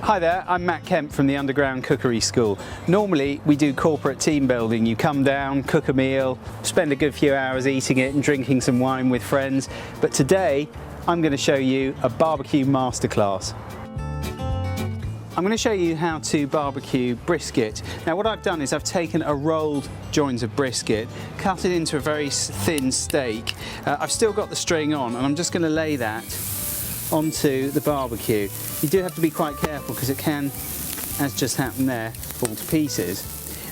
Hi there, I'm Matt Kemp from the Underground Cookery School. Normally we do corporate team building. You come down, cook a meal, spend a good few hours eating it and drinking some wine with friends. But today I'm going to show you a barbecue masterclass. I'm going to show you how to barbecue brisket. Now what I've done is I've taken a rolled joint of brisket, cut it into a very thin steak. I've still got the string on and I'm just going to lay that onto the barbecue. You do have to be quite careful because it can, as just happened there, fall to pieces.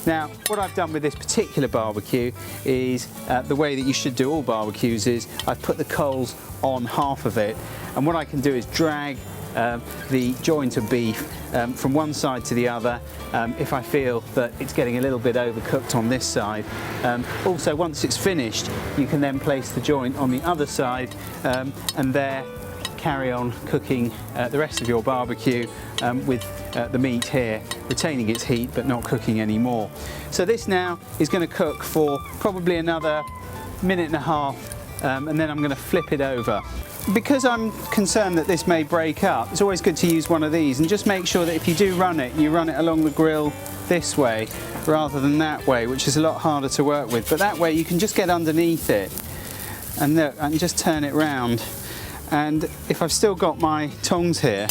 Now what I've done with this particular barbecue is the way that you should do all barbecues is I've put the coals on half of it, and what I can do is drag the joint of beef from one side to the other if I feel that it's getting a little bit overcooked on this side. Also, once it's finished, you can then place the joint on the other side and there carry on cooking the rest of your barbecue with the meat here retaining its heat but not cooking anymore. So this now is going to cook for probably another minute and a half and then I'm going to flip it over. Because I'm concerned that this may break up, it's always good to use one of these and just make sure that if you do run it, you run it along the grill this way rather than that way, which is a lot harder to work with. But that way you can just get underneath it and look, I can just turn it round. And if I've still got my tongs here,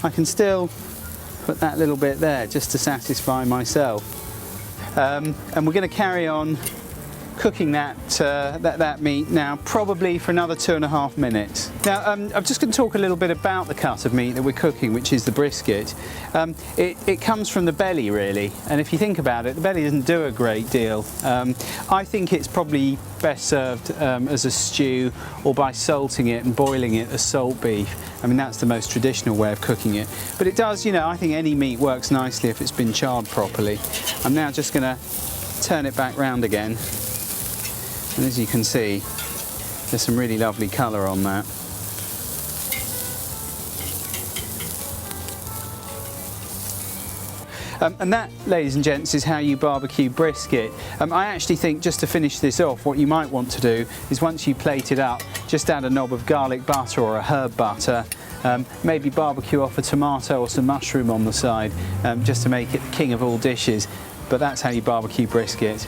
I can still put that little bit there just to satisfy myself. And we're going to carry on cooking that meat now probably for another 2.5 minutes. Now I'm just going to talk a little bit about the cut of meat that we're cooking, which is the brisket. It comes from the belly really, and if you think about it, the belly doesn't do a great deal. I think it's probably best served as a stew or by salting it and boiling it as salt beef. I mean, that's the most traditional way of cooking it, but it does, you know, I think any meat works nicely if it's been charred properly. I'm now just going to turn it back round again. And as you can see, there's some really lovely colour on that. And that, ladies and gents, is how you barbecue brisket. I actually think, just to finish this off, what you might want to do is once you plate it up, just add a knob of garlic butter or a herb butter, maybe barbecue off a tomato or some mushroom on the side, just to make it the king of all dishes. But that's how you barbecue brisket.